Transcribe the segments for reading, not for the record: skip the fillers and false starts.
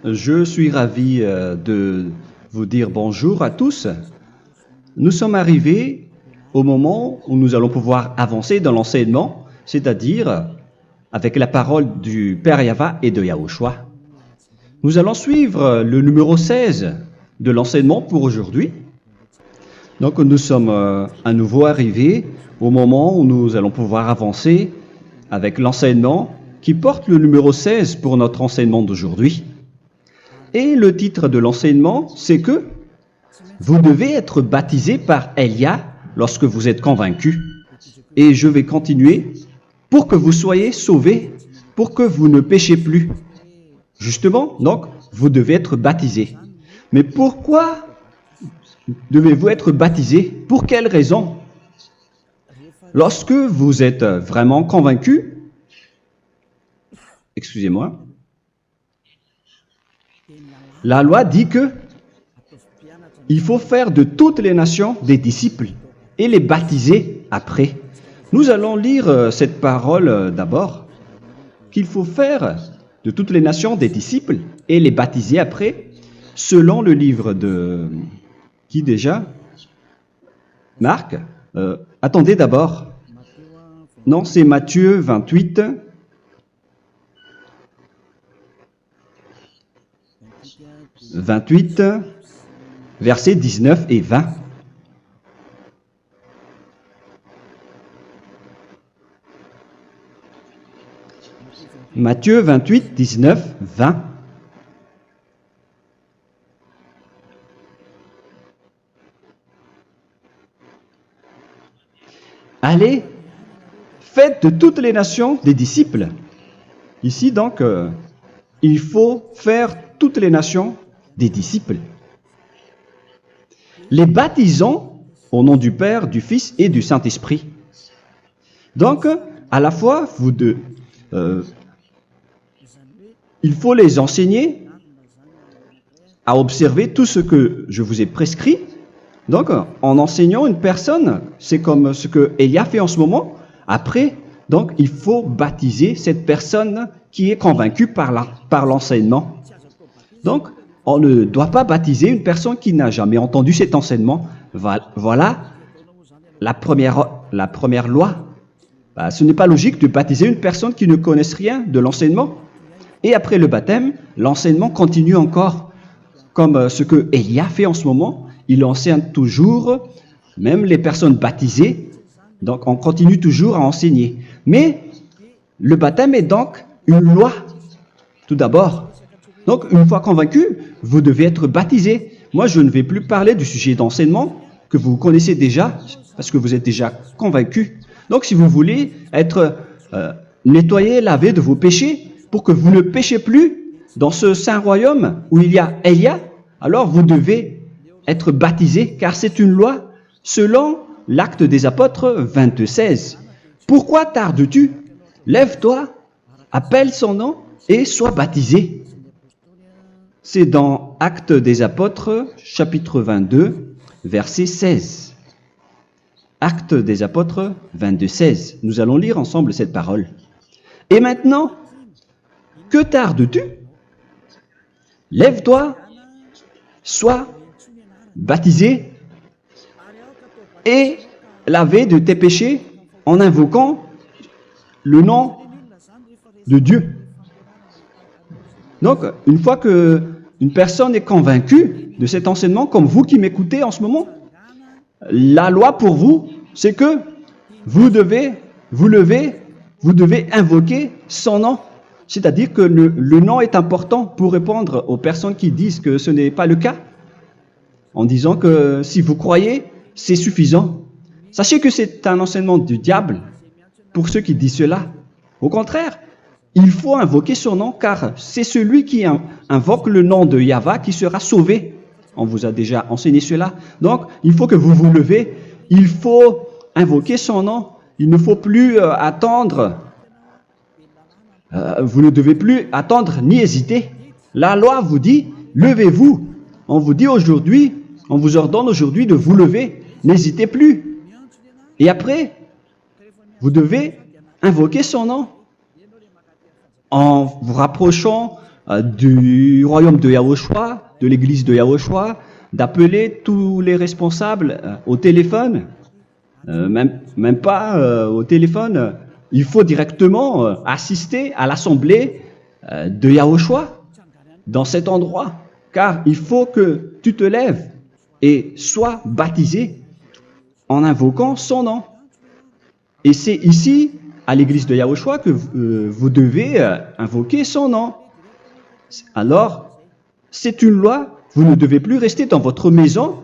Je suis ravi de vous dire bonjour à tous. Nous sommes arrivés au moment où nous allons pouvoir avancer dans l'enseignement, c'est-à-dire avec la parole du Père Yava et de Yahushua. Nous allons suivre le numéro 16 de l'enseignement pour aujourd'hui. Donc nous sommes à nouveau arrivés au moment où nous allons pouvoir avancer avec l'enseignement qui porte le numéro 16 pour notre enseignement d'aujourd'hui. Et le titre de l'enseignement, c'est que vous devez être baptisé par Elia lorsque vous êtes convaincu. Et je vais continuer pour que vous soyez sauvés, pour que vous ne péchez plus. Justement, donc, vous devez être baptisé. Mais pourquoi devez-vous être baptisé? Pour quelle raison? Lorsque vous êtes vraiment convaincu, excusez-moi, la loi dit que il faut faire de toutes les nations des disciples et les baptiser après. Nous allons lire cette parole d'abord, qu'il faut faire de toutes les nations des disciples et les baptiser après, selon le livre de... Qui déjà? Marc. Attendez d'abord. Non, c'est Matthieu 28. Versets 19 et 20. Matthieu 28, 19, 20. Allez, faites de toutes les nations des disciples. Ici, donc, il faut faire toutes les nations des disciples. Les baptisons au nom du Père, du Fils et du Saint-Esprit. Donc, à la fois, il faut les enseigner à observer tout ce que je vous ai prescrit. Donc, en enseignant une personne, c'est comme ce que Elia fait en ce moment. Après, donc, il faut baptiser cette personne qui est convaincue par l'enseignement. Donc, on ne doit pas baptiser une personne qui n'a jamais entendu cet enseignement. Voilà la première loi. Ce n'est pas logique de baptiser une personne qui ne connaisse rien de l'enseignement. Et après le baptême, l'enseignement continue encore, comme ce que Elia fait en ce moment. Il enseigne toujours, même les personnes baptisées. Donc, on continue toujours à enseigner. Mais le baptême est donc une loi, tout d'abord. Donc, une fois convaincu, vous devez être baptisé. Moi, je ne vais plus parler du sujet d'enseignement que vous connaissez déjà, parce que vous êtes déjà convaincu. Donc, si vous voulez être nettoyé, lavé de vos péchés, pour que vous ne péchez plus dans ce saint royaume où il y a Elia, alors vous devez être baptisé, car c'est une loi selon l'Acte des Apôtres 22:16. Pourquoi tardes-tu? Lève-toi, appelle son nom et sois baptisé. C'est dans Actes des Apôtres, chapitre 22, verset 16. Actes des Apôtres 22:16. Nous allons lire ensemble cette parole. Et maintenant, que tardes-tu? Lève-toi, sois baptisé et lavé de tes péchés en invoquant le nom de Dieu. Donc, une fois qu'une personne est convaincue de cet enseignement, comme vous qui m'écoutez en ce moment, la loi pour vous, c'est que vous devez invoquer son nom. C'est-à-dire que le nom est important pour répondre aux personnes qui disent que ce n'est pas le cas, en disant que si vous croyez, c'est suffisant. Sachez que c'est un enseignement du diable pour ceux qui disent cela. Au contraire, il faut invoquer son nom, car c'est celui qui invoque le nom de Yahva qui sera sauvé. On vous a déjà enseigné cela. Donc, il faut que vous vous levez, il faut invoquer son nom. Il ne faut plus attendre. Vous ne devez plus attendre ni hésiter. La loi vous dit, levez-vous. On vous dit aujourd'hui, on vous ordonne aujourd'hui de vous lever. N'hésitez plus. Et après, vous devez invoquer son nom en vous rapprochant du royaume de Yahushua, de l'église de Yahushua, d'appeler tous les responsables au téléphone, même pas au téléphone, il faut directement assister à l'assemblée de Yahushua dans cet endroit, car il faut que tu te lèves et sois baptisé en invoquant son nom. Et c'est ici, à l'église de Yahushua, que vous devez invoquer son nom. Alors, c'est une loi, vous ne devez plus rester dans votre maison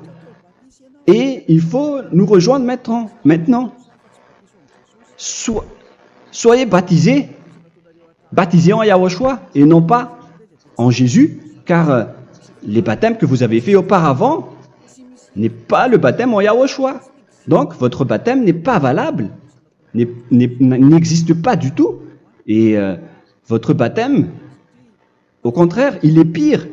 et il faut nous rejoindre maintenant. Soyez baptisés en Yahushua et non pas en Jésus, car les baptêmes que vous avez faits auparavant n'est pas le baptême en Yahushua. Donc, votre baptême n'est pas valable, n'existe pas du tout. Et votre baptême, au contraire, il est pire.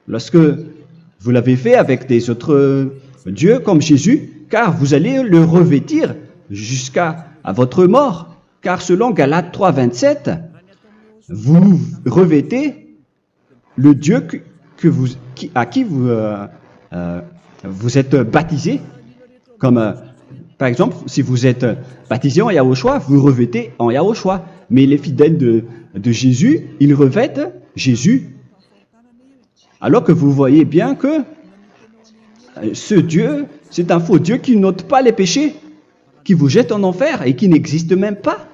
Lorsque vous l'avez fait avec des autres dieux comme Jésus, car vous allez le revêtir jusqu'à votre mort. Car selon Galates 3, 27, vous revêtez le Dieu à qui vous êtes baptisé. Comme par exemple, si vous êtes baptisé en Yahushua, vous revêtez en Yahushua. Mais les fidèles de Jésus, ils revêtent Jésus. Alors que vous voyez bien que ce Dieu, c'est un faux Dieu qui n'ôte pas les péchés, qui vous jette en enfer et qui n'existe même pas.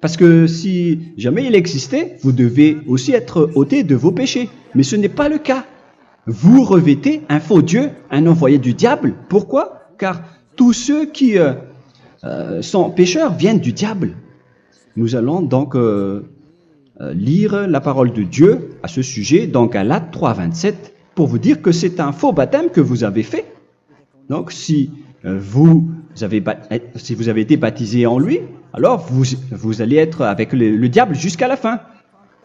Parce que si jamais il existait, vous devez aussi être ôté de vos péchés. Mais ce n'est pas le cas. Vous revêtez un faux Dieu, un envoyé du diable. Pourquoi? Car tous ceux qui sont pécheurs viennent du diable. Nous allons donc lire la parole de Dieu à ce sujet dans Galates 3, 27 pour vous dire que c'est un faux baptême que vous avez fait. Donc si vous avez été baptisé en lui, alors vous allez être avec le diable jusqu'à la fin.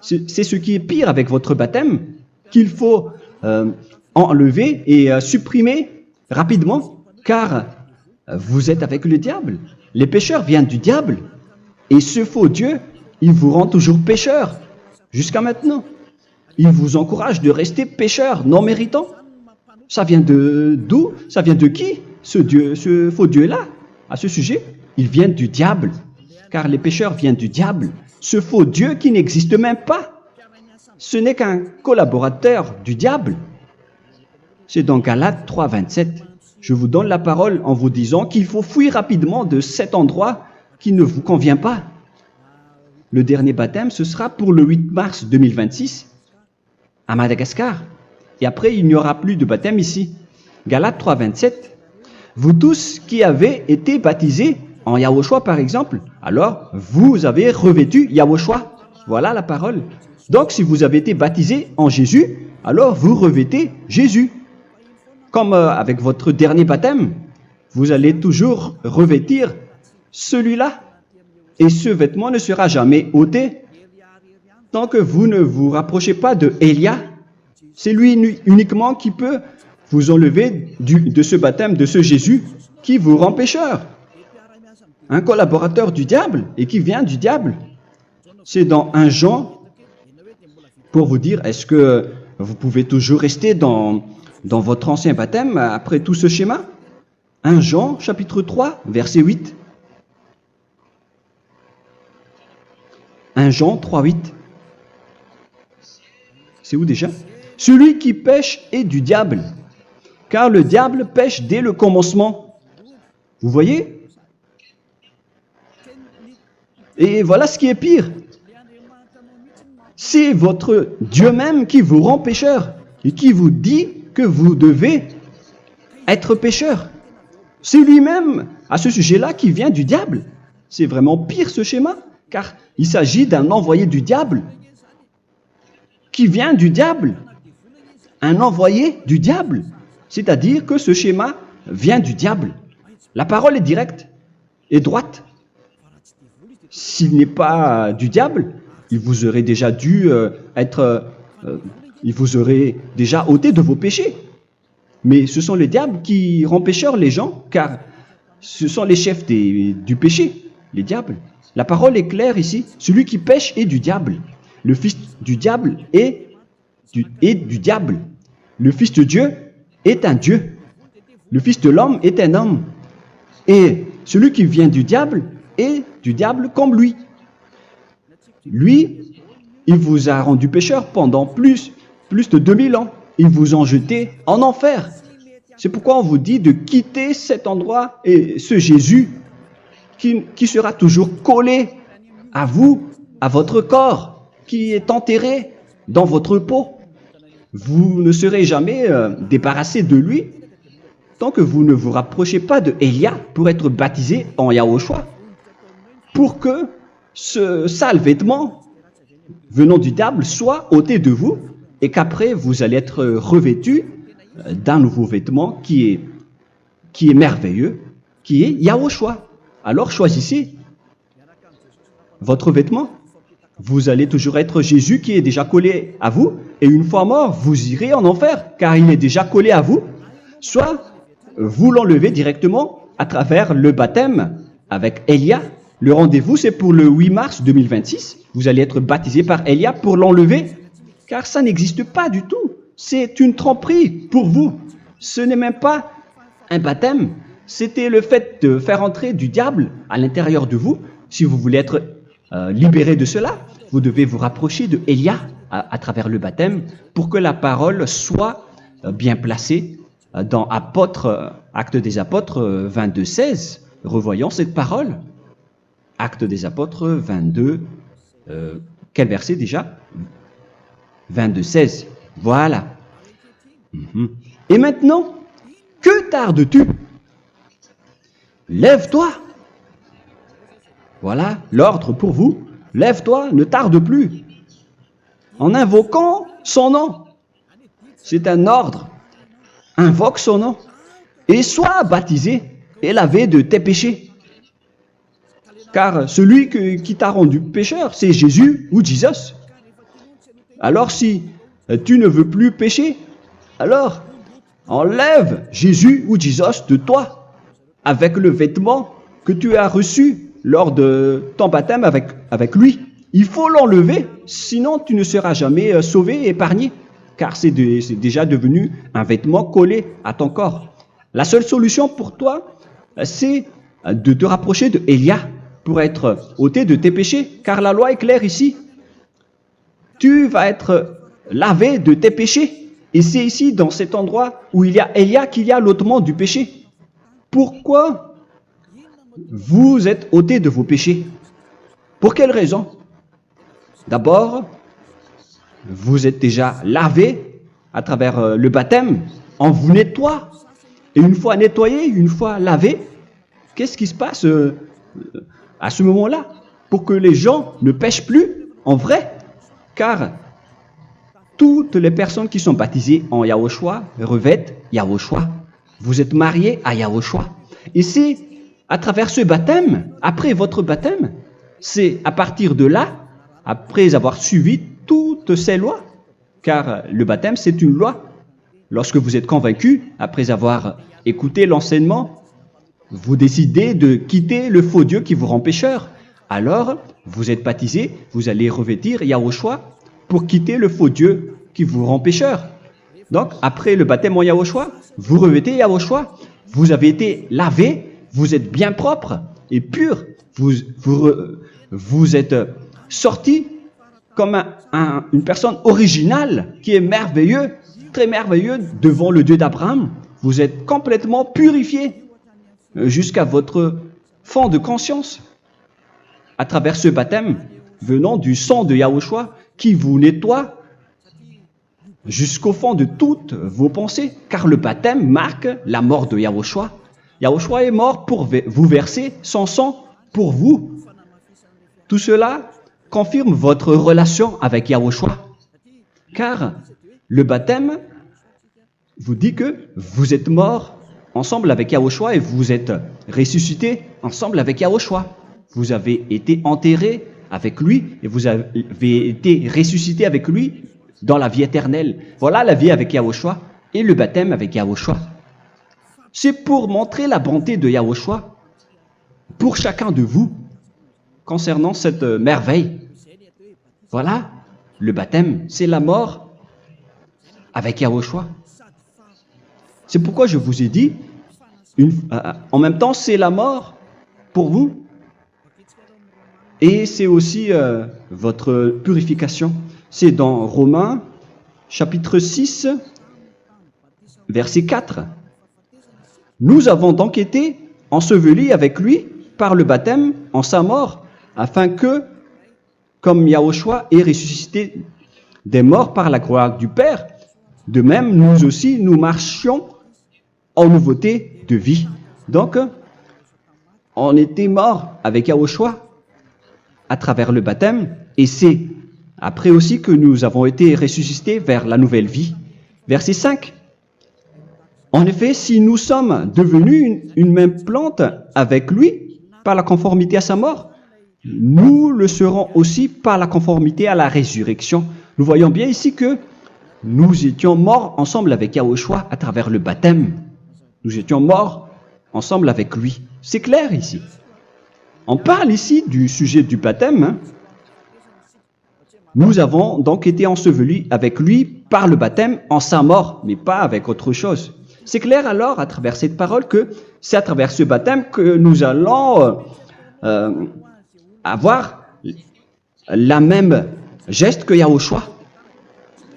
C'est ce qui est pire avec votre baptême qu'il faut enlever et supprimer rapidement, car vous êtes avec le diable. Les pécheurs viennent du diable. Et ce faux Dieu, il vous rend toujours pécheur, jusqu'à maintenant. Il vous encourage de rester pécheur, non méritant. Ça vient d'où? Ça vient de qui, ce faux Dieu-là? À ce sujet, ils viennent du diable, car les pécheurs viennent du diable. Ce faux Dieu qui n'existe même pas. Ce n'est qu'un collaborateur du diable. C'est dans Galates 3, 27. Je vous donne la parole en vous disant qu'il faut fuir rapidement de cet endroit qui ne vous convient pas. Le dernier baptême, ce sera pour le 8 mars 2026 à Madagascar. Et après, il n'y aura plus de baptême ici. Galates 3, 27. Vous tous qui avez été baptisés en Yahushua, par exemple, alors vous avez revêtu Yahushua. Voilà la parole. Donc, si vous avez été baptisés en Jésus, alors vous revêtez Jésus. Comme avec votre dernier baptême, vous allez toujours revêtir celui-là. Et ce vêtement ne sera jamais ôté tant que vous ne vous rapprochez pas de Élia. C'est lui uniquement qui peut vous enlever de ce baptême, de ce Jésus qui vous rend pécheur. Un collaborateur du diable et qui vient du diable. C'est dans 1 Jean, pour vous dire, est-ce que vous pouvez toujours rester dans votre ancien baptême après tout ce schéma? 1 Jean, chapitre 3, verset 8. 1 Jean 3, 8. C'est où déjà? Celui qui pêche est du diable, car le diable pêche dès le commencement. Vous voyez? Et voilà ce qui est pire. C'est votre Dieu même qui vous rend pécheur et qui vous dit que vous devez être pécheur. C'est lui-même, à ce sujet-là, qui vient du diable. C'est vraiment pire ce schéma, car il s'agit d'un envoyé du diable qui vient du diable. Un envoyé du diable. C'est-à-dire que ce schéma vient du diable. La parole est directe et droite. S'il n'est pas du diable, il vous aurait déjà dû il vous aurait déjà ôté de vos péchés. Mais ce sont les diables qui rendent pécheurs les gens, car ce sont les chefs du péché, les diables. La parole est claire ici, celui qui pêche est du diable. le fils du diable est du diable. Le fils de Dieu est un Dieu. Le fils de l'homme est un homme. Et celui qui vient du diable est du diable comme lui. Lui, il vous a rendu pécheur pendant plus de 2000 ans. Il vous a jeté en enfer. C'est pourquoi on vous dit de quitter cet endroit et ce Jésus qui sera toujours collé à vous, à votre corps, qui est enterré dans votre peau. Vous ne serez jamais débarrassé de lui tant que vous ne vous rapprochez pas de Élia pour être baptisé en Yahushua, pour que ce sale vêtement venant du diable soit ôté de vous et qu'après vous allez être revêtu d'un nouveau vêtement qui est merveilleux, qui est Yahushua. Alors choisissez votre vêtement. Vous allez toujours être Jésus qui est déjà collé à vous, et une fois mort, vous irez en enfer, car il est déjà collé à vous. Soit vous l'enlevez directement à travers le baptême avec Élia. Le rendez-vous, c'est pour le 8 mars 2026. Vous allez être baptisé par Élia pour l'enlever, car ça n'existe pas du tout. C'est une tromperie pour vous. Ce n'est même pas un baptême. C'était le fait de faire entrer du diable à l'intérieur de vous. Si vous voulez être libéré de cela, vous devez vous rapprocher de Élia à travers le baptême pour que la parole soit bien placée dans Actes des Apôtres 22:16. Revoyons cette parole. Actes des Apôtres 22, quel verset déjà? 22:16. Voilà. Et maintenant, que tardes-tu? Lève-toi. Voilà l'ordre pour vous. Lève-toi, ne tarde plus. En invoquant son nom. C'est un ordre. Invoque son nom. Et sois baptisé et lavé de tes péchés. Car celui qui t'a rendu pécheur, c'est Jésus ou Jesus. Alors si tu ne veux plus pécher, alors enlève Jésus ou Jesus de toi avec le vêtement que tu as reçu lors de ton baptême avec lui. Il faut l'enlever, sinon tu ne seras jamais sauvé, épargné, car c'est déjà devenu un vêtement collé à ton corps. La seule solution pour toi, c'est de te rapprocher de Élia pour être ôté de tes péchés, car la loi est claire ici. Tu vas être lavé de tes péchés, et c'est ici, dans cet endroit où il y a Élia, qu'il y a l'ôtement du péché. Pourquoi vous êtes ôté de vos péchés? Pour quelle raison? D'abord, vous êtes déjà lavé à travers le baptême. On vous nettoie. Et une fois nettoyé, une fois lavé, qu'est-ce qui se passe à ce moment-là? Pour que les gens ne pêchent plus en vrai. Car toutes les personnes qui sont baptisées en Yahushua revêtent Yahushua. Vous êtes mariés à Yahushua. Et c'est à travers ce baptême, après votre baptême, c'est à partir de là, après avoir suivi toutes ces lois, car le baptême c'est une loi. Lorsque vous êtes convaincu, après avoir écouté l'enseignement, vous décidez de quitter le faux Dieu qui vous rend pécheur. Alors, vous êtes baptisé, vous allez revêtir Yahushua pour quitter le faux Dieu qui vous rend pécheur. Donc, après le baptême en Yahushua, vous revêtez Yahushua, vous avez été lavé, vous êtes bien propre et pur, vous êtes sorti comme une personne originale qui est merveilleux, très merveilleux devant le Dieu d'Abraham. Vous êtes complètement purifié jusqu'à votre fond de conscience à travers ce baptême venant du sang de Yahushua qui vous nettoie jusqu'au fond de toutes vos pensées, car le baptême marque la mort de Yahushua. Yahushua est mort pour vous verser son sang pour vous. Tout cela confirme votre relation avec Yahushua, car le baptême vous dit que vous êtes mort ensemble avec Yahushua et vous êtes ressuscité ensemble avec Yahushua. Vous avez été enterré avec lui et vous avez été ressuscité avec lui dans la vie éternelle. Voilà la vie avec Yahushua et le baptême avec Yahushua. C'est pour montrer la bonté de Yahushua pour chacun de vous concernant cette merveille. Voilà le baptême, c'est la mort avec Yahushua. C'est pourquoi je vous ai dit, en même temps, c'est la mort pour vous. Et c'est aussi votre purification. C'est dans Romains, chapitre 6, verset 4. Nous avons donc été ensevelis avec lui par le baptême en sa mort, afin que, comme Yahushua est ressuscité des morts par la gloire du Père, de même, nous aussi, nous marchions en nouveauté de vie. Donc, on était morts avec Yahushua à travers le baptême, et c'est après aussi que nous avons été ressuscités vers la nouvelle vie. Verset 5. En effet, si nous sommes devenus une même plante avec lui par la conformité à sa mort, nous le serons aussi par la conformité à la résurrection. Nous voyons bien ici que nous étions morts ensemble avec Yahushua à travers le baptême. Nous étions morts ensemble avec lui. C'est clair ici. On parle ici du sujet du baptême. Nous avons donc été ensevelis avec lui par le baptême en sa mort, mais pas avec autre chose. C'est clair alors à travers cette parole que c'est à travers ce baptême que nous allons avoir la même geste que Yahushua.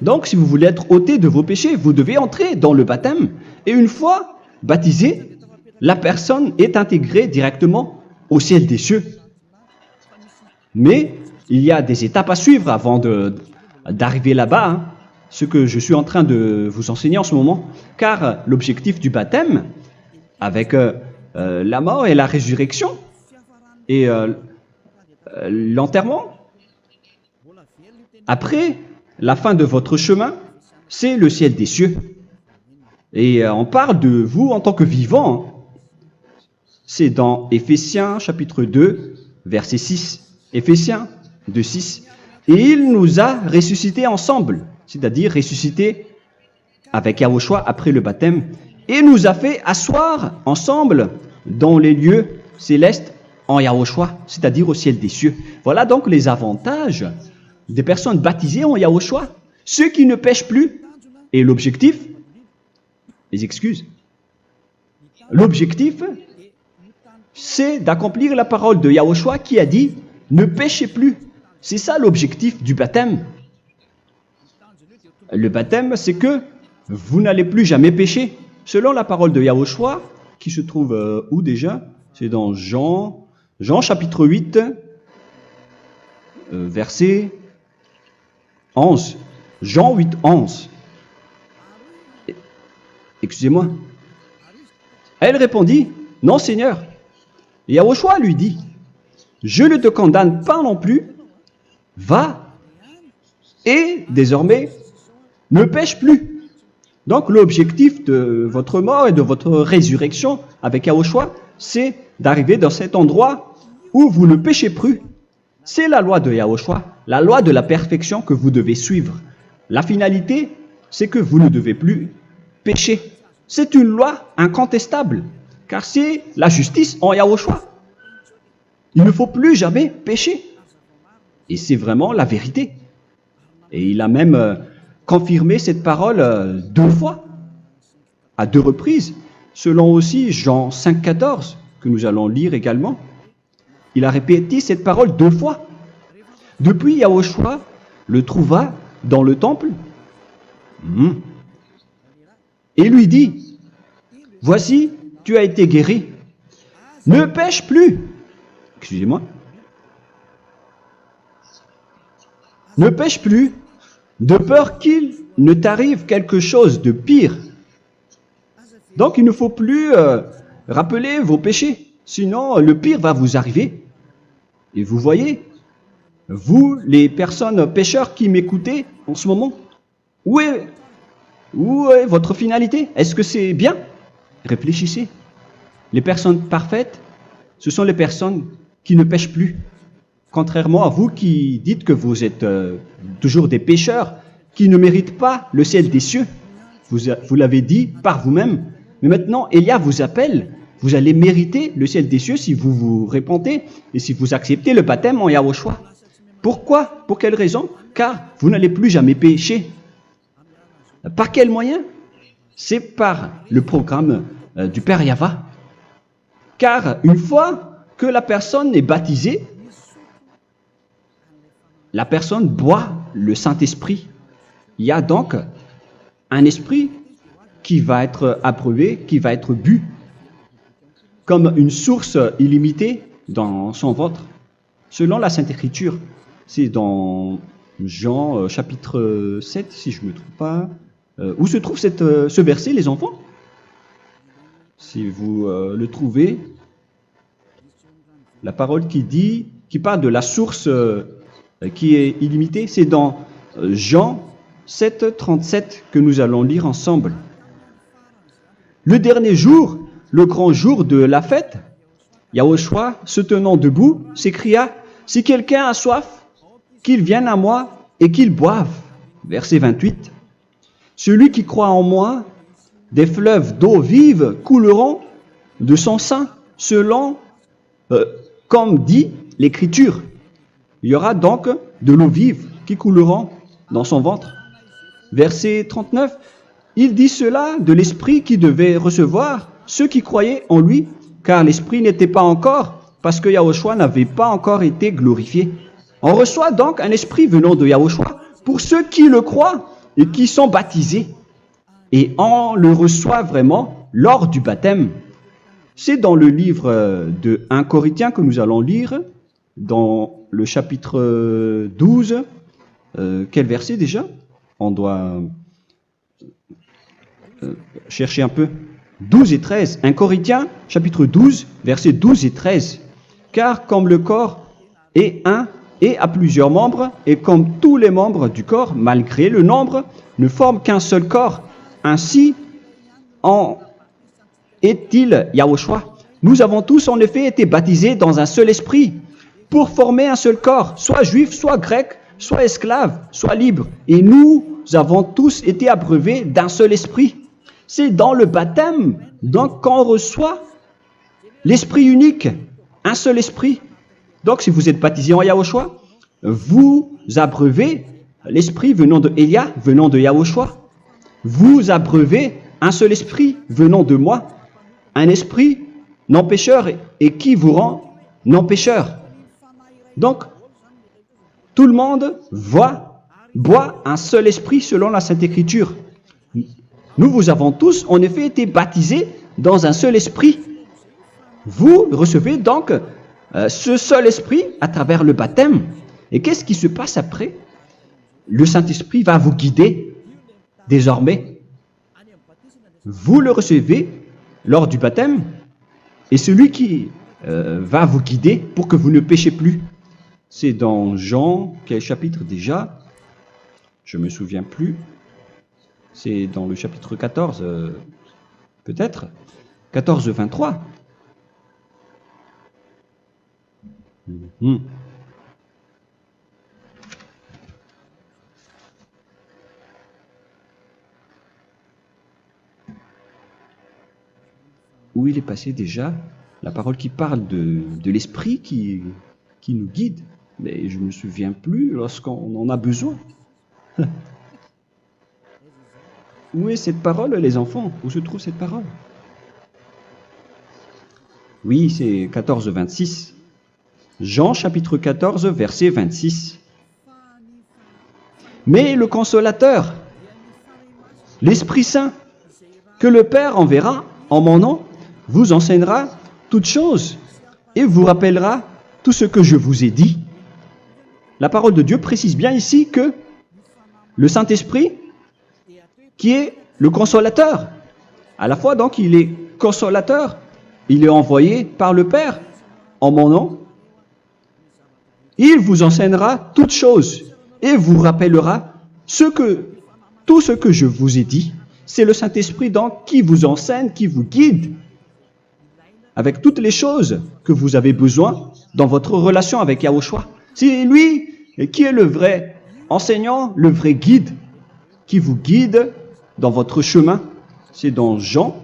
Donc si vous voulez être ôté de vos péchés, vous devez entrer dans le baptême. Et une fois baptisé, la personne est intégrée directement au ciel des cieux. Mais il y a des étapes à suivre avant d'arriver là-bas, ce que je suis en train de vous enseigner en ce moment, car l'objectif du baptême, avec la mort et la résurrection, et l'enterrement, après la fin de votre chemin, c'est le ciel des cieux. Et on parle de vous en tant que vivant. C'est dans Éphésiens chapitre 2, verset 6. Éphésiens 2, 6. Et il nous a ressuscités ensemble, c'est-à-dire ressuscités avec Yahushua après le baptême, et nous a fait asseoir ensemble dans les lieux célestes en Yahushua, c'est-à-dire au ciel des cieux. Voilà donc les avantages des personnes baptisées en Yahushua, ceux qui ne pêchent plus. Et l'objectif, les excuses, l'objectif, c'est d'accomplir la parole de Yahushua qui a dit « Ne péchez plus ». C'est ça l'objectif du baptême. Le baptême, c'est que vous n'allez plus jamais pécher. Selon la parole de Yahushua, qui se trouve où déjà? C'est dans Jean chapitre 8, verset 11. Jean 8, 11. Excusez-moi. Elle répondit « Non, Seigneur ». Et Yahushua lui dit « Je ne te condamne pas non plus, va et désormais ne pêche plus ». Donc l'objectif de votre mort et de votre résurrection avec Yahushua, c'est d'arriver dans cet endroit où vous ne péchez plus. C'est la loi de Yahushua, la loi de la perfection que vous devez suivre. La finalité, c'est que vous ne devez plus pécher. C'est une loi incontestable, car c'est la justice en Yahushua. Il ne faut plus jamais pécher. Et c'est vraiment la vérité. Et il a même confirmé cette parole 2 fois, à 2 reprises, selon aussi Jean 5, 14, que nous allons lire également. Il a répété cette parole 2 fois. Depuis, Yahushua le trouva dans le temple et lui dit « Voici, tu as été guéri. Ne pêche plus. » Excusez-moi. Ne pêche plus, de peur qu'il ne t'arrive quelque chose de pire. Donc, il ne faut plus rappeler vos péchés, sinon le pire va vous arriver. Et vous voyez, vous, les personnes pécheurs qui m'écoutez en ce moment, où est votre finalité? Est-ce que c'est bien? Réfléchissez. Les personnes parfaites, ce sont les personnes qui ne pêchent plus. Contrairement à vous qui dites que vous êtes toujours des pécheurs qui ne méritent pas le ciel des cieux. Vous l'avez dit par vous-même. Mais maintenant, Élia vous appelle. Vous allez mériter le ciel des cieux si vous vous repentez et si vous acceptez le baptême en Yahushua. Pourquoi? Pour quelle raison? Car vous n'allez plus jamais pécher. Par quel moyen? C'est par le programme du Père Yahva. Car une fois que la personne est baptisée, la personne boit le Saint-Esprit. Il y a donc un esprit qui va être approuvé, qui va être bu, comme une source illimitée dans son ventre, selon la Sainte Écriture. C'est dans Jean chapitre 7, si je ne me trompe pas. Où se trouve ce verset, les enfants? Si vous le trouvez, la parole qui parle de la source qui est illimitée, c'est dans Jean 7, 37 que nous allons lire ensemble. Le dernier jour, le grand jour de la fête, Yahushua, se tenant debout, s'écria, « Si quelqu'un a soif, qu'il vienne à moi et qu'il boive. » Verset 28. « Celui qui croit en moi, des fleuves d'eau vive couleront de son sein, selon, comme dit l'Écriture. » Il y aura donc de l'eau vive qui couleront dans son ventre. Verset 39. Il dit cela de l'Esprit qui devait recevoir ceux qui croyaient en lui, car l'Esprit n'était pas encore, parce que Yahushua n'avait pas encore été glorifié. On reçoit donc un Esprit venant de Yahushua pour ceux qui le croient et qui sont baptisés. Et on le reçoit vraiment lors du baptême. C'est dans le livre de 1 Corinthiens que nous allons lire, dans le chapitre 12. Quel verset déjà? On doit chercher un peu. 12 et 13. 1 Corinthiens, chapitre 12, versets 12 et 13. Car comme le corps est un et a plusieurs membres, et comme tous les membres du corps, malgré le nombre, ne forment qu'un seul corps, ainsi en est-il Yahushua. Nous avons tous en effet été baptisés dans un seul esprit, pour former un seul corps, soit juif, soit grec, soit esclave, soit libre. Et nous avons tous été abreuvés d'un seul esprit. C'est dans le baptême, donc, qu'on reçoit l'esprit unique, un seul esprit. Donc, si vous êtes baptisé en Yahushua, vous abreuvez l'esprit venant de Elia, venant de Yahushua. Vous abreuvez un seul esprit venant de moi, un esprit non pécheur et qui vous rend non pécheur. Donc, tout le monde boit un seul esprit selon la Sainte Écriture. Nous vous avons tous en effet été baptisés dans un seul esprit. Vous recevez donc ce seul esprit à travers le baptême. Et qu'est-ce qui se passe après? Le Saint-Esprit va vous guider désormais. Vous le recevez lors du baptême et celui qui va vous guider pour que vous ne péchez plus. C'est dans Jean, quel chapitre déjà? Je ne me souviens plus. C'est dans le chapitre 14, peut-être. 14, 23. Où il est passé déjà la parole qui parle de l'esprit qui nous guide. Mais je ne me souviens plus lorsqu'on en a besoin. Où est cette parole, les enfants? Où se trouve cette parole? Oui, c'est 14, 26. Jean, chapitre 14, verset 26. Mais le Consolateur, l'Esprit Saint, que le Père enverra en mon nom, vous enseignera toutes choses et vous rappellera tout ce que je vous ai dit. La parole de Dieu précise bien ici que le Saint-Esprit, qui est le consolateur, à la fois donc il est consolateur, il est envoyé par le Père en mon nom, il vous enseignera toutes choses et vous rappellera tout ce que je vous ai dit. C'est le Saint-Esprit donc qui vous enseigne, qui vous guide avec toutes les choses que vous avez besoin dans votre relation avec Yahushua. C'est lui qui est le vrai enseignant, le vrai guide, qui vous guide dans votre chemin. C'est dans Jean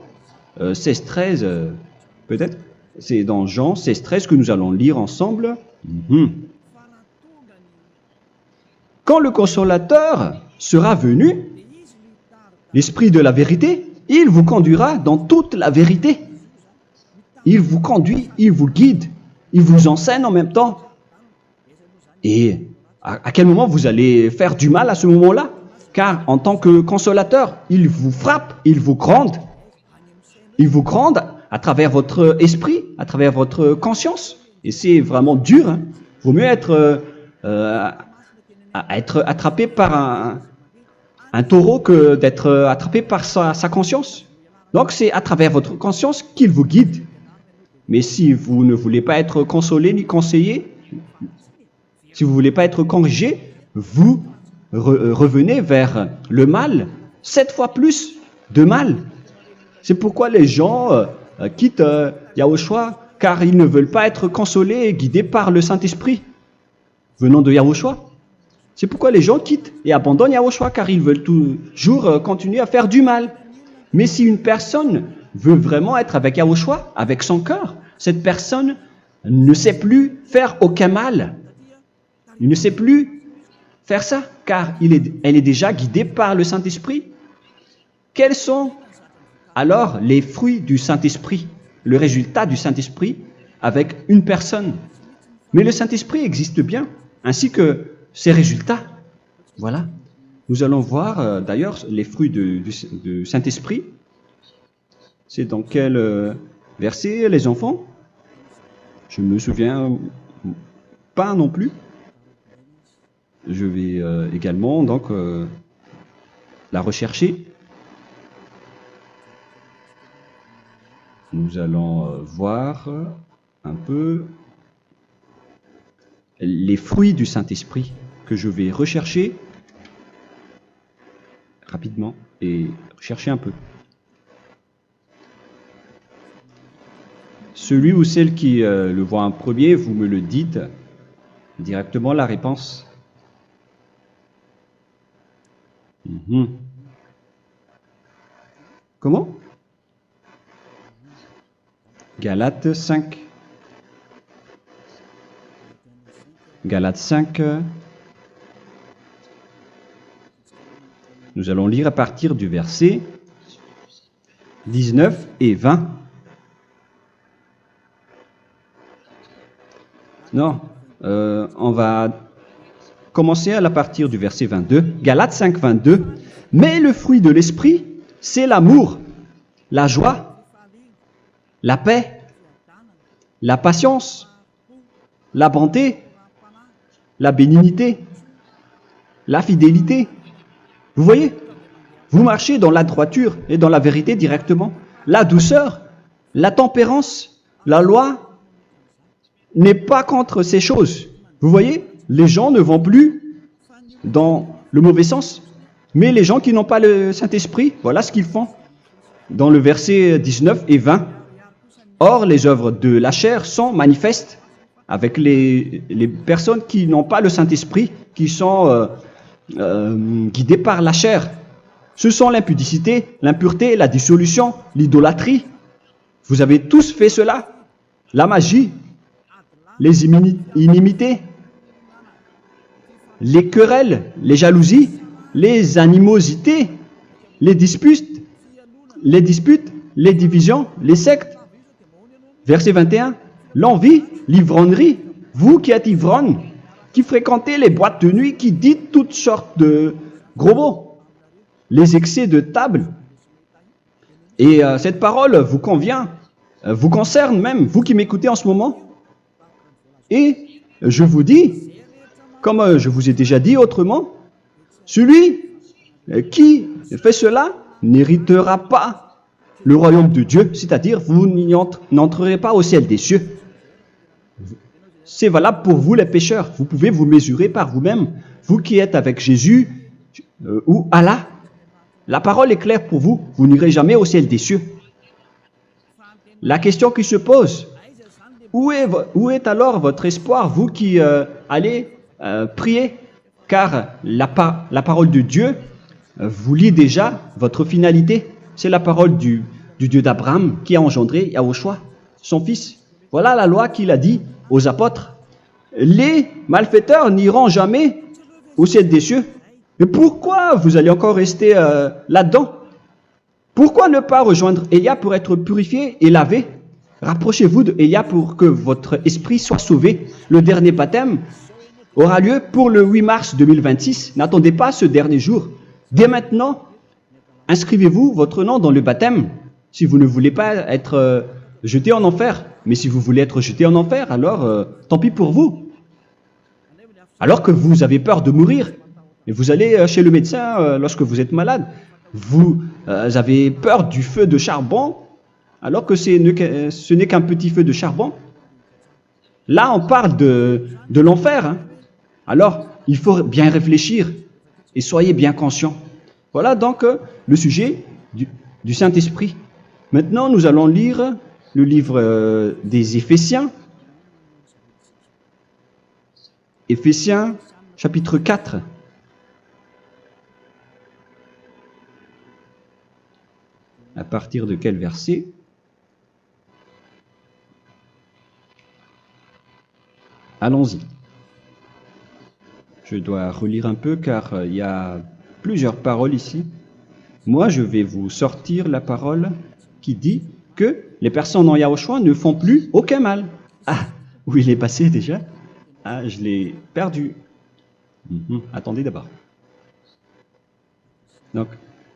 16, 13, peut-être. C'est dans Jean 16, 13 que nous allons lire ensemble. quand le consolateur sera venu, l'Esprit de la vérité, il vous conduira dans toute la vérité. Il vous conduit, il vous guide, il vous enseigne en même temps. Et à quel moment vous allez faire du mal à ce moment-là? Car en tant que consolateur, il vous frappe, il vous gronde. Il vous gronde à travers votre esprit, à travers votre conscience. Et c'est vraiment dur. Hein. Vaut mieux être attrapé par un taureau que d'être attrapé par sa conscience. Donc c'est à travers votre conscience qu'il vous guide. Mais si vous ne voulez pas être consolé ni conseillé, si vous ne voulez pas être corrigé, vous revenez vers le mal, 7 fois plus de mal. C'est pourquoi les gens quittent Yahushua, car ils ne veulent pas être consolés et guidés par le Saint-Esprit venant de Yahushua. C'est pourquoi les gens quittent et abandonnent Yahushua, car ils veulent toujours continuer à faire du mal. Mais si une personne veut vraiment être avec Yahushua, avec son cœur, cette personne ne sait plus faire aucun mal. Il ne sait plus faire ça, car elle est déjà guidée par le Saint-Esprit. Quels sont alors les fruits du Saint-Esprit, le résultat du Saint-Esprit avec une personne? Mais le Saint-Esprit existe bien, ainsi que ses résultats. Voilà. Nous allons voir d'ailleurs les fruits du Saint-Esprit. C'est dans quel verset, les enfants? Je ne me souviens pas non plus. Je vais également donc la rechercher. Nous allons voir un peu les fruits du Saint-Esprit que je vais rechercher rapidement et chercher un peu. Celui ou celle qui le voit en premier, vous me le dites directement la réponse. Comment? Galates 5. Galates 5. Nous allons lire à partir du verset 19 et 20. Non, on va commencer à partir du verset 22. Galates 5, 22. Mais le fruit de l'esprit, c'est l'amour, la joie, la paix, la patience, la bonté, la bénignité, la fidélité. Vous voyez? Vous marchez dans la droiture et dans la vérité directement. La douceur, la tempérance, la loi n'est pas contre ces choses. Vous voyez? Les gens ne vont plus dans le mauvais sens. Mais les gens qui n'ont pas le Saint-Esprit, voilà ce qu'ils font. Dans le verset 19 et 20. Or, les œuvres de la chair sont manifestes avec les personnes qui n'ont pas le Saint-Esprit, qui sont guidées par la chair. Ce sont l'impudicité, l'impureté, la dissolution, l'idolâtrie. Vous avez tous fait cela. La magie, les inimités, les querelles, les jalousies, les animosités, les disputes, les divisions, les sectes. Verset 21, l'envie, l'ivrognerie, vous qui êtes ivrognes, qui fréquentez les boîtes de nuit, qui dites toutes sortes de gros mots, les excès de table. Et cette parole vous convient, vous concerne même, vous qui m'écoutez en ce moment. Et je vous dis, comme je vous ai déjà dit autrement, celui qui fait cela n'héritera pas le royaume de Dieu, c'est-à-dire vous n'entrerez pas au ciel des cieux. C'est valable pour vous les pécheurs. Vous pouvez vous mesurer par vous-même, vous qui êtes avec Jésus ou Allah. La parole est claire pour vous, vous n'irez jamais au ciel des cieux. La question qui se pose, où est alors votre espoir, vous qui allez prier? Car la parole de Dieu vous lit déjà votre finalité. C'est la parole du Dieu d'Abraham qui a engendré Yahushua, son fils. Voilà la loi qu'il a dit aux apôtres. Les malfaiteurs n'iront jamais au ciel des cieux. Mais pourquoi vous allez encore rester là-dedans? Pourquoi ne pas rejoindre Élia pour être purifié et lavé? Rapprochez-vous d'Élia pour que votre esprit soit sauvé. Le dernier baptême aura lieu pour le 8 mars 2026. N'attendez pas ce dernier jour. Dès maintenant, inscrivez-vous votre nom dans le baptême si vous ne voulez pas être jeté en enfer. Mais si vous voulez être jeté en enfer, alors tant pis pour vous. Alors que vous avez peur de mourir, et vous allez chez le médecin lorsque vous êtes malade, vous avez peur du feu de charbon, alors que ce n'est qu'un petit feu de charbon. Là, on parle de l'enfer. Hein. Alors, il faut bien réfléchir et soyez bien conscients. Voilà donc le sujet du Saint-Esprit. Maintenant, nous allons lire le livre des Éphésiens. Éphésiens, chapitre 4. À partir de quel verset? Allons-y. Je dois relire un peu car il y a plusieurs paroles ici. Moi, je vais vous sortir la parole qui dit que les personnes en Yahushua ne font plus aucun mal. Ah, où il est passé déjà? Ah, je l'ai perdu. Attendez d'abord. Donc,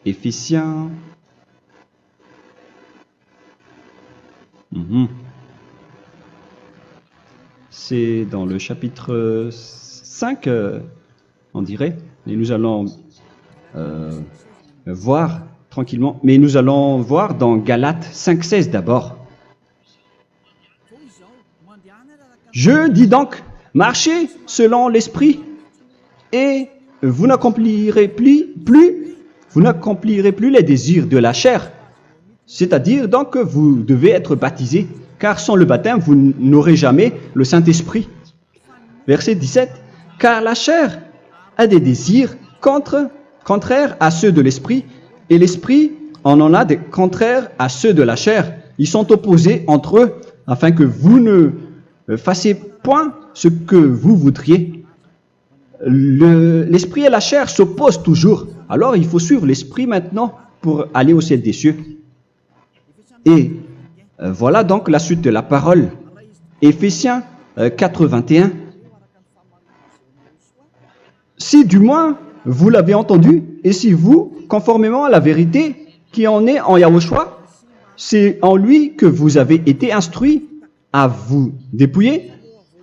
Éphésiens. C'est dans le chapitre 5, on dirait. Et nous allons voir tranquillement. Mais nous allons voir dans Galates 5,16 d'abord. Je dis donc, marchez selon l'esprit, et vous n'accomplirez plus les désirs de la chair. C'est-à-dire donc que vous devez être baptisé, car sans le baptême, vous n'aurez jamais le Saint-Esprit. Verset 17. Car la chair a des désirs contraires à ceux de l'esprit, et l'esprit en a des contraires à ceux de la chair. Ils sont opposés entre eux, afin que vous ne fassiez point ce que vous voudriez. L'esprit et la chair s'opposent toujours. Alors il faut suivre l'esprit maintenant pour aller au ciel des cieux. Et voilà donc la suite de la parole. Éphésiens 4:21. Si du moins vous l'avez entendu, et si vous, conformément à la vérité qui en est en Yahushua, c'est en lui que vous avez été instruits à vous dépouiller,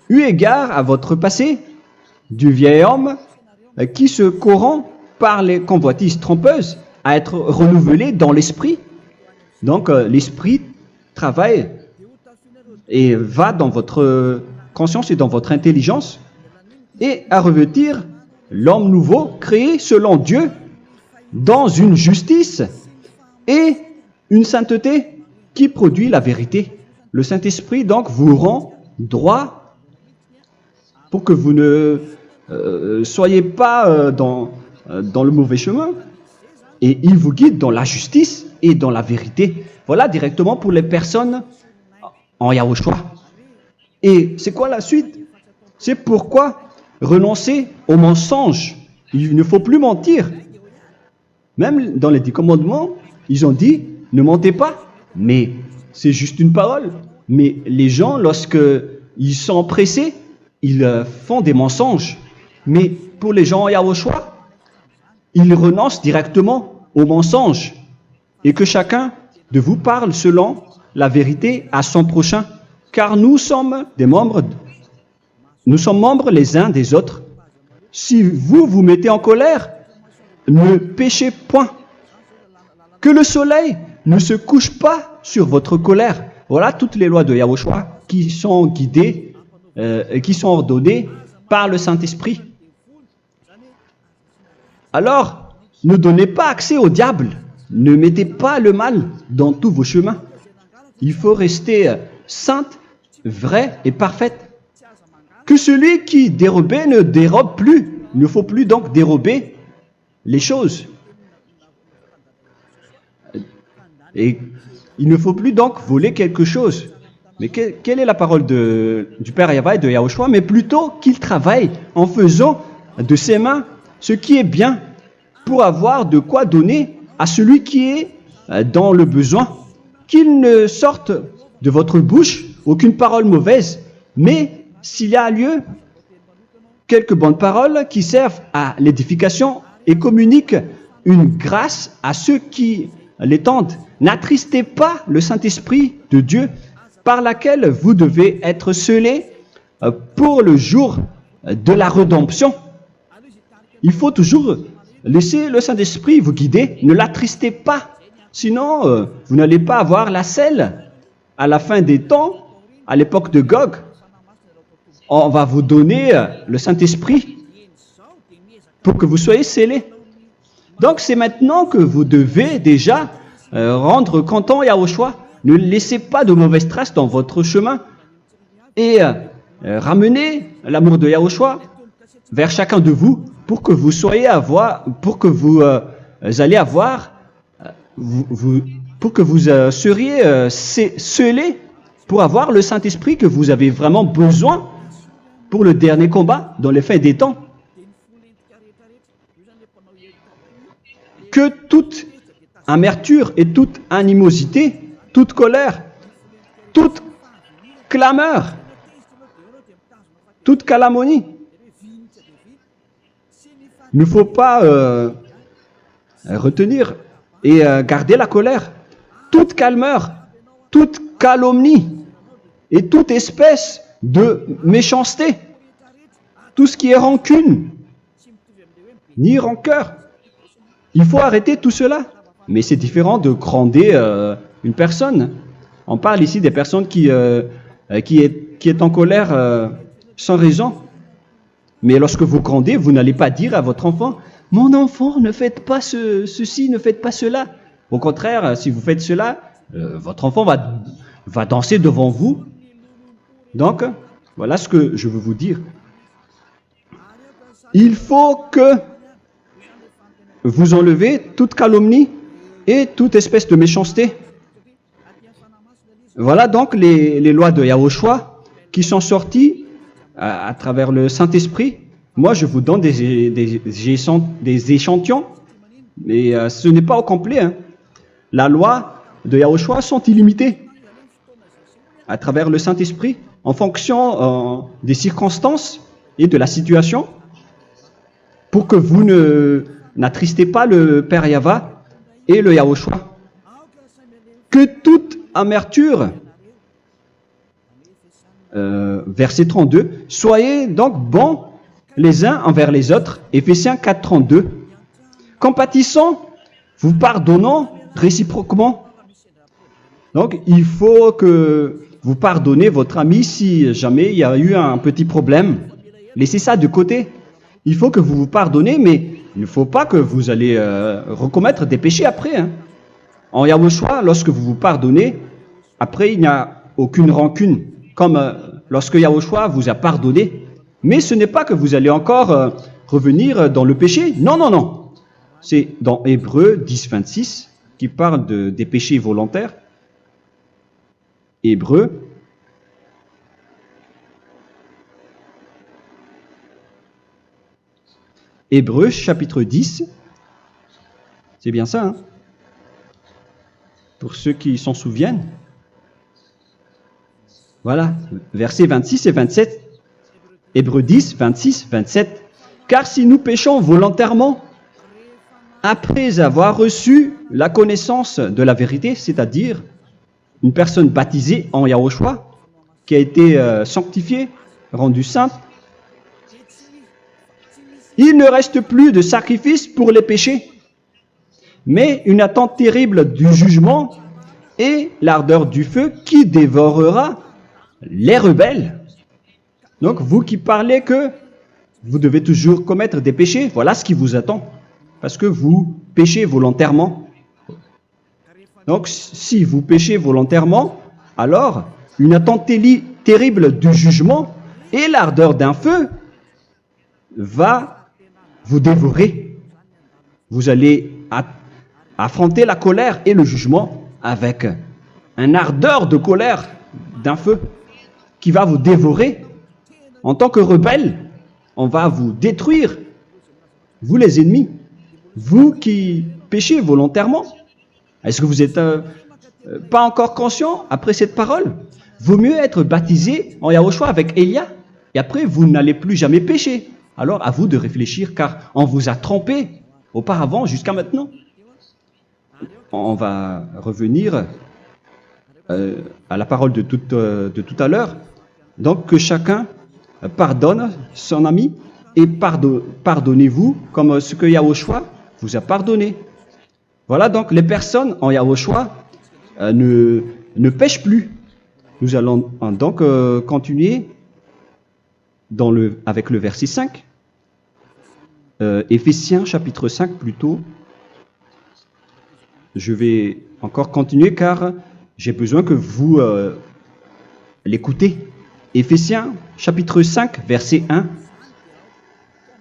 eu égard à votre passé, du vieil homme qui se corrompt par les convoitises trompeuses, à être renouvelé dans l'esprit. Donc l'esprit travaille et va dans votre conscience et dans votre intelligence, et à revêtir l'homme nouveau créé selon Dieu dans une justice et une sainteté qui produit la vérité. Le Saint-Esprit donc vous rend droit pour que vous ne soyez pas dans le mauvais chemin, et il vous guide dans la justice et dans la vérité. Voilà directement pour les personnes en Yahushua. Et c'est quoi la suite? C'est pourquoi renoncer au mensonge. Il ne faut plus mentir. Même dans les 10 commandements, ils ont dit ne mentez pas. Mais c'est juste une parole. Mais les gens, lorsque ils sont pressés, ils font des mensonges. Mais pour les gens en Yahushua, ils renoncent directement au mensonge. Et que chacun de vous parle selon la vérité à son prochain. Car nous sommes membres les uns des autres. Si vous vous mettez en colère, ne péchez point. Que le soleil ne se couche pas sur votre colère. Voilà toutes les lois de Yahushua qui sont guidées, qui sont ordonnées par le Saint-Esprit. Alors, ne donnez pas accès au diable. Ne mettez pas le mal dans tous vos chemins. Il faut rester sainte, vraie et parfaite. Que celui qui dérobait ne dérobe plus. Il ne faut plus donc dérober les choses. Et il ne faut plus donc voler quelque chose. Mais quelle est la parole du Père Yahweh et de Yahushua? Mais plutôt qu'il travaille en faisant de ses mains ce qui est bien pour avoir de quoi donner à celui qui est dans le besoin. Qu'il ne sorte de votre bouche aucune parole mauvaise, mais s'il y a lieu, quelques bonnes paroles qui servent à l'édification et communiquent une grâce à ceux qui l'étendent. N'attristez pas le Saint-Esprit de Dieu par laquelle vous devez être scellés pour le jour de la rédemption. Il faut toujours laisser le Saint-Esprit vous guider. Ne l'attristez pas. Sinon, vous n'allez pas avoir la selle. À la fin des temps, à l'époque de Gog, on va vous donner le Saint-Esprit pour que vous soyez scellés. Donc, c'est maintenant que vous devez déjà rendre content Yahushua. Ne laissez pas de mauvaises traces dans votre chemin et ramenez l'amour de Yahushua vers chacun de vous pour que vous soyez pour que vous seriez scellés pour avoir le Saint-Esprit que vous avez vraiment besoin pour le dernier combat dans les fins des temps. Que toute amertume et toute animosité, toute colère, toute clameur, toute calomnie, il ne faut pas retenir et garder la colère. Toute calmeur, toute calomnie et toute espèce de méchanceté, tout ce qui est rancune, ni rancœur. Il faut arrêter tout cela. Mais c'est différent de gronder une personne. On parle ici des personnes qui est en colère sans raison. Mais lorsque vous grondez, vous n'allez pas dire à votre enfant « Mon enfant, ne faites pas ceci, ne faites pas cela ». Au contraire, si vous faites cela, votre enfant va danser devant vous. Donc, voilà ce que je veux vous dire. Il faut que vous enlevez toute calomnie et toute espèce de méchanceté. Voilà donc les lois de Yahushua qui sont sorties à travers le Saint-Esprit. Moi, je vous donne des échantillons, mais ce n'est pas au complet. Hein. La loi de Yahushua sont illimitées à travers le Saint-Esprit en fonction des circonstances et de la situation pour que vous n'attristez pas le Père Yahva et le Yahushua. Que toute amertume, verset 32, soyez donc bons les uns envers les autres, Éphésiens 4, 32, compatissant, vous pardonnant réciproquement. Donc, il faut que vous pardonnez votre ami si jamais il y a eu un petit problème. Laissez ça de côté. Il faut que vous vous pardonnez, mais il ne faut pas que vous allez recommettre des péchés après. Hein. En Yahushua, lorsque vous vous pardonnez, après il n'y a aucune rancune, comme lorsque Yahushua vous a pardonné. Mais ce n'est pas que vous allez encore revenir dans le péché. Non, non, non. C'est dans Hébreux 10, 26 qui parle des péchés volontaires. Hébreux. Hébreux chapitre 10. C'est bien ça, hein? Pour ceux qui s'en souviennent. Voilà, versets 26 et 27. Hébreux 10, 26, 27. Car si nous péchons volontairement, après avoir reçu la connaissance de la vérité, c'est-à-dire une personne baptisée en Yahushua, qui a été sanctifiée, rendue sainte, il ne reste plus de sacrifice pour les péchés, mais une attente terrible du jugement et l'ardeur du feu qui dévorera les rebelles. Donc, vous qui parlez que vous devez toujours commettre des péchés, voilà ce qui vous attend. Parce que vous péchez volontairement. Donc, si vous péchez volontairement, alors une attente terrible du jugement et l'ardeur d'un feu va vous dévorer. Vous allez affronter la colère et le jugement avec un ardeur de colère d'un feu qui va vous dévorer. En tant que rebelle, on va vous détruire vous les ennemis, vous qui péchez volontairement. Est-ce que vous n'êtes pas encore conscient après cette parole? Vaut mieux être baptisé en Yahushua avec Elia, et après vous n'allez plus jamais pécher. Alors à vous de réfléchir, car on vous a trompé auparavant jusqu'à maintenant. On va revenir à la parole de tout à l'heure. Donc que chacun pardonne son ami et pardonnez-vous comme ce que Yahushua vous a pardonné. Voilà donc les personnes en Yahushua ne pêchent plus. Nous allons donc continuer avec le verset 5. Éphésiens chapitre 5 plutôt. Je vais encore continuer car j'ai besoin que vous l'écoutez. Éphésiens chapitre 5 verset 1.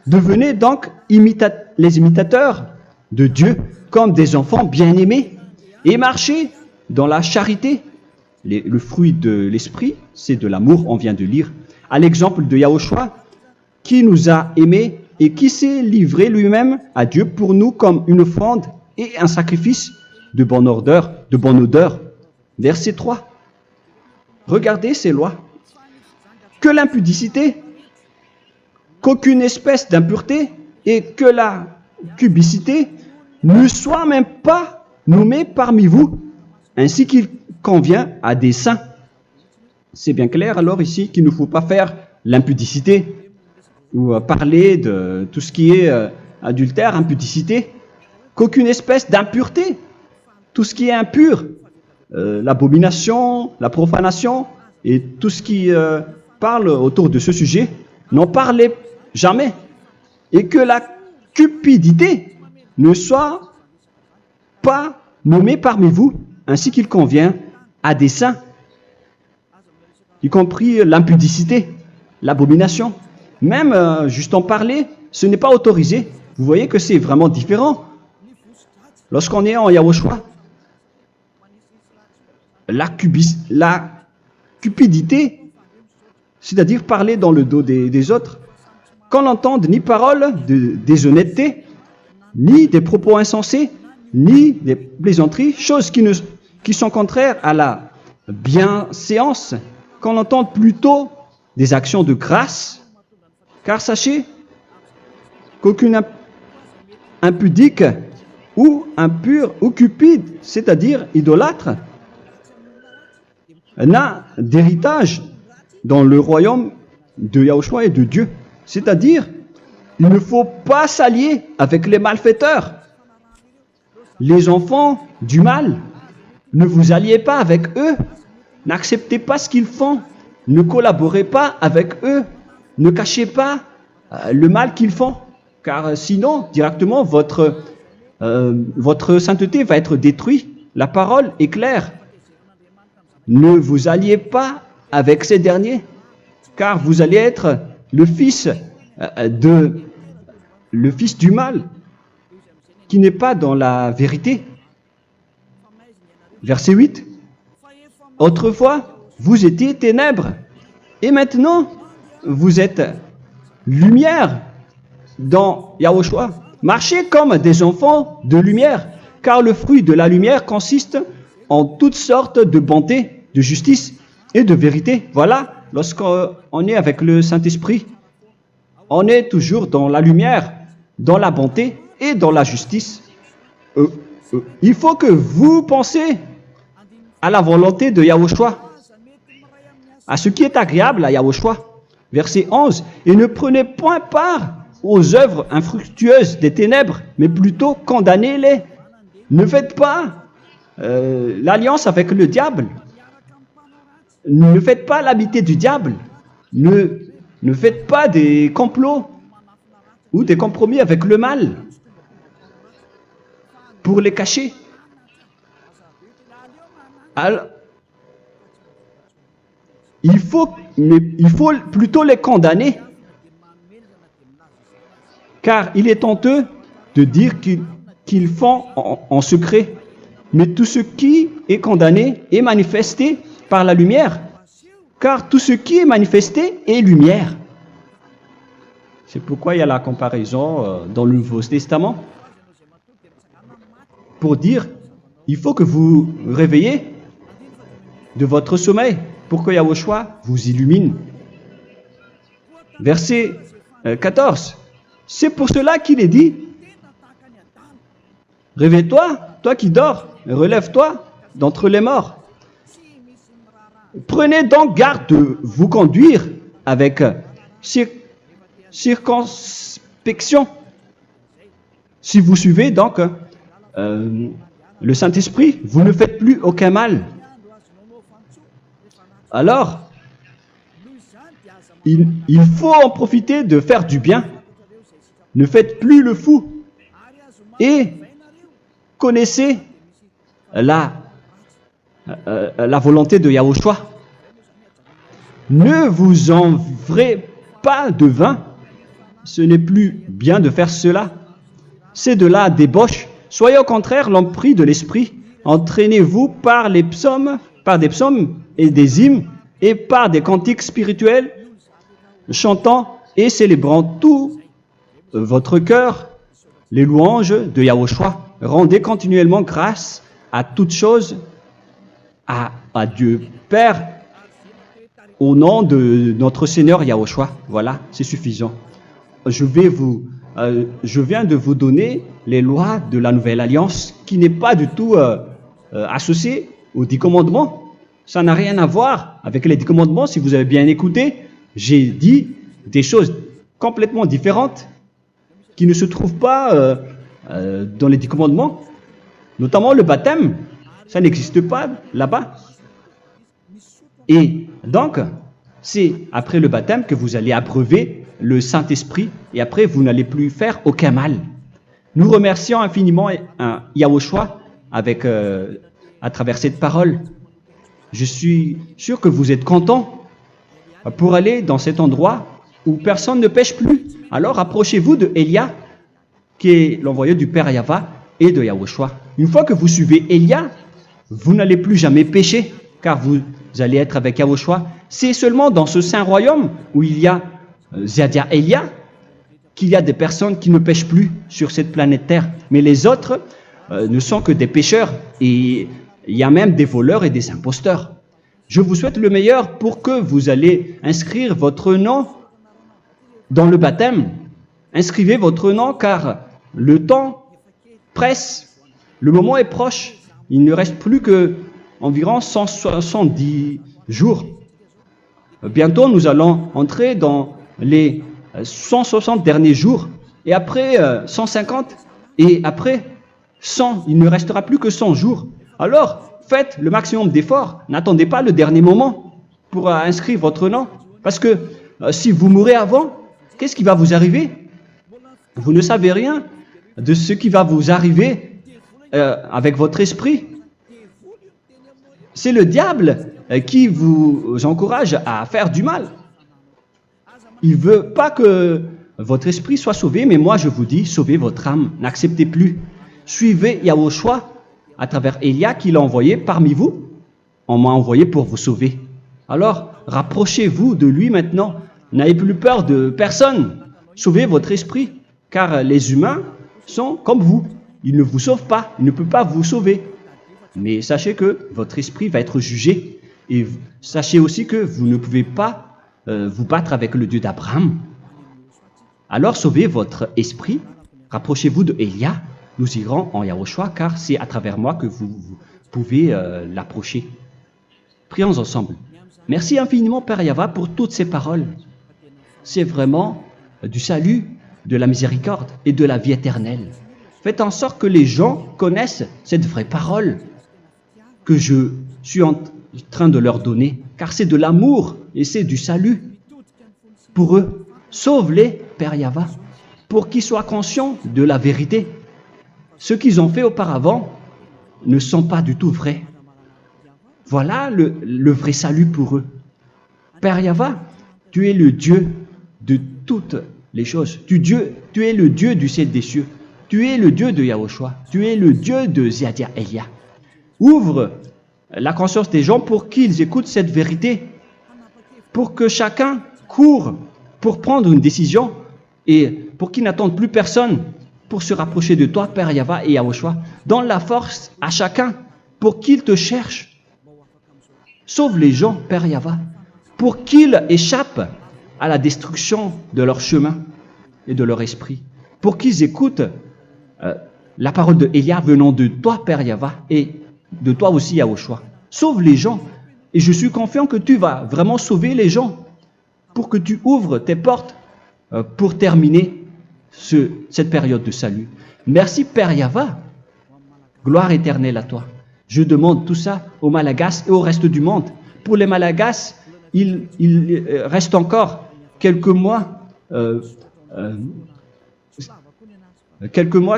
Devenez donc les imitateurs de Dieu comme des enfants bien-aimés et marchez dans la charité. Le fruit de l'esprit, c'est de l'amour, on vient de lire, à l'exemple de Yahushua qui nous a aimés et qui s'est livré lui-même à Dieu pour nous comme une offrande et un sacrifice de bonne odeur. Verset 3. Regardez ces lois. Que l'impudicité, qu'aucune espèce d'impureté et que la cubicité ne soient même pas nommés parmi vous, ainsi qu'il convient à des saints. C'est bien clair alors ici qu'il ne faut pas faire l'impudicité ou parler de tout ce qui est adultère, impudicité, qu'aucune espèce d'impureté, tout ce qui est impur, l'abomination, la profanation et tout ce qui parle autour de ce sujet, n'en parlez jamais. Et que la cupidité ne soit pas nommée parmi vous, ainsi qu'il convient à des saints, y compris l'impudicité, l'abomination. Même juste en parler, ce n'est pas autorisé. Vous voyez que c'est vraiment différent. Lorsqu'on est en Yahushua, la cupidité, c'est-à-dire parler dans le dos des autres, qu'on n'entende ni parole de déshonnêteté, ni des propos insensés, ni des plaisanteries, choses qui sont contraires à la bienséance, qu'on entende plutôt des actions de grâce, car sachez qu'aucune impudique ou impure ou cupide, c'est-à-dire idolâtre, n'a d'héritage dans le royaume de Yahushua et de Dieu. C'est-à-dire, il ne faut pas s'allier avec les malfaiteurs. Les enfants du mal, ne vous alliez pas avec eux. N'acceptez pas ce qu'ils font. Ne collaborez pas avec eux. Ne cachez pas le mal qu'ils font. Car sinon, directement, votre sainteté va être détruite. La parole est claire. Ne vous alliez pas avec ces derniers, car vous allez être le fils du mal, qui n'est pas dans la vérité. Verset 8. Autrefois, vous étiez ténèbres, et maintenant, vous êtes lumière dans Yahushua. Marchez comme des enfants de lumière, car le fruit de la lumière consiste en toutes sortes de bonté, de justice et de vérité. Voilà, lorsqu'on est avec le Saint-Esprit, on est toujours dans la lumière, dans la bonté et dans la justice. Il faut que vous pensiez à la volonté de Yahushua, à ce qui est agréable à Yahushua. Verset 11. Et ne prenez point part aux œuvres infructueuses des ténèbres, mais plutôt condamnez-les. Ne faites pas l'alliance avec le diable. Ne faites pas l'amitié du diable. Ne faites pas des complots ou des compromis avec le mal pour les cacher. Alors, il faut plutôt les condamner, car il est honteux de dire qu'ils font en secret. Mais tout ce qui est condamné est manifesté par la lumière, car tout ce qui est manifesté est lumière. C'est pourquoi il y a la comparaison dans le Nouveau Testament. Pour dire, il faut que vous réveillez de votre sommeil pour que Yahushua vous illumine. Verset 14. C'est pour cela qu'il est dit, réveille-toi, toi qui dors, relève-toi d'entre les morts. Prenez donc garde de vous conduire avec circonspection. Si vous suivez donc le Saint-Esprit, vous ne faites plus aucun mal. Alors, il faut en profiter de faire du bien. Ne faites plus le fou. Et connaissez la volonté de Yahushua. Ne vous envrez pas de vin. Ce n'est plus bien de faire cela. C'est de la débauche. Soyez au contraire l'empris de l'esprit. Entraînez-vous par des psaumes et des hymnes et par des cantiques spirituels, chantant et célébrant tout votre cœur les louanges de Yahushua. Rendez continuellement grâce à toutes choses à Dieu Père au nom de notre Seigneur Yahushua. Voilà, c'est suffisant. Je viens de vous donner les lois de la Nouvelle Alliance qui n'est pas du tout associée aux 10 commandements. Ça n'a rien à voir avec les 10 commandements. Si vous avez bien écouté, j'ai dit des choses complètement différentes qui ne se trouvent pas dans les 10 commandements. Notamment le baptême, ça n'existe pas là-bas. Et donc, c'est après le baptême que vous allez abreuver le Saint-Esprit et après vous n'allez plus faire aucun mal. Nous remercions infiniment Yahushua à travers cette parole. Je suis sûr que vous êtes contents pour aller dans cet endroit où personne ne pêche plus. Alors approchez-vous de Élia, qui est l'envoyé du Père Yahva et de Yahushua. Une fois que vous suivez Élia, vous n'allez plus jamais pécher, car vous allez être avec Yahushua. C'est seulement dans ce saint royaume où il y a Ziadia Elia qu'il y a des personnes qui ne pêchent plus sur cette planète Terre. Mais les autres ne sont que des pécheurs et il y a même des voleurs et des imposteurs. Je vous souhaite le meilleur pour que vous allez inscrire votre nom dans le baptême. Inscrivez votre nom car le temps presse, le moment est proche. Il ne reste plus que environ 170 jours. Bientôt, nous allons entrer dans les 160 derniers jours, et après 150, et après 100. Il ne restera plus que 100 jours. Alors, faites le maximum d'efforts. N'attendez pas le dernier moment pour inscrire votre nom. Parce que si vous mourrez avant, qu'est-ce qui va vous arriver? Vous ne savez rien de ce qui va vous arriver avec votre esprit. C'est le diable qui vous encourage à faire du mal. Il ne veut pas que votre esprit soit sauvé, mais moi je vous dis, sauvez votre âme, n'acceptez plus. Suivez Yahushua à travers Élia qu'il a envoyé parmi vous. On m'a envoyé pour vous sauver. Alors, rapprochez-vous de lui maintenant. N'ayez plus peur de personne. Sauvez votre esprit, car les humains sont comme vous. Ils ne vous sauvent pas, ils ne peuvent pas vous sauver. Mais sachez que votre esprit va être jugé. Et sachez aussi que vous ne pouvez pas vous battre avec le Dieu d'Abraham. Alors sauvez votre esprit, rapprochez-vous de Élia, nous irons en Yahushua, car c'est à travers moi que vous pouvez l'approcher. Prions ensemble. Merci infiniment Père Yahva pour toutes ces paroles. C'est vraiment du salut, de la miséricorde et de la vie éternelle. Faites en sorte que les gens connaissent cette vraie parole que je suis en train de leur donner, car c'est de l'amour et c'est du salut pour eux. Sauve-les, Père Yahva, pour qu'ils soient conscients de la vérité. Ce qu'ils ont fait auparavant ne sont pas du tout vrais. Voilà le vrai salut pour eux. Père Yahva, tu es le Dieu de toutes les choses. Tu es le Dieu du ciel des cieux. Tu es le Dieu de Yahushua. Tu es le Dieu de Ziadia Elia. Ouvre la conscience des gens pour qu'ils écoutent cette vérité, pour que chacun court pour prendre une décision et pour qu'ils n'attendent plus personne pour se rapprocher de toi, Père Yahweh et Yahushua. Donne la force à chacun pour qu'ils te cherchent. Sauve les gens, Père Yahweh, pour qu'ils échappent à la destruction de leur chemin et de leur esprit, pour qu'ils écoutent la parole de Élia venant de toi, Père Yahweh, et de toi aussi, Yahushua. Sauve les gens, et je suis confiant que tu vas vraiment sauver les gens pour que tu ouvres tes portes pour terminer cette période de salut. Merci, Père Yahweh. Gloire éternelle à toi. Je demande tout ça aux Malagasy et au reste du monde. Pour les Malagasy, il reste encore quelques mois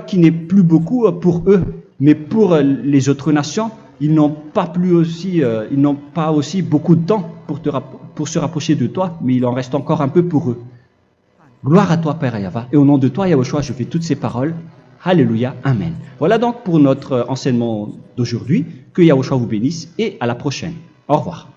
qui n'est plus beaucoup pour eux, mais pour les autres nations, ils n'ont pas aussi beaucoup de temps pour se rapprocher de toi, mais il en reste encore un peu pour eux. Gloire à toi, Père Yahweh, et au nom de toi, Yahushua, je fais toutes ces paroles. Alléluia, Amen. Voilà donc pour notre enseignement d'aujourd'hui. Que Yahushua vous bénisse et à la prochaine. Au revoir.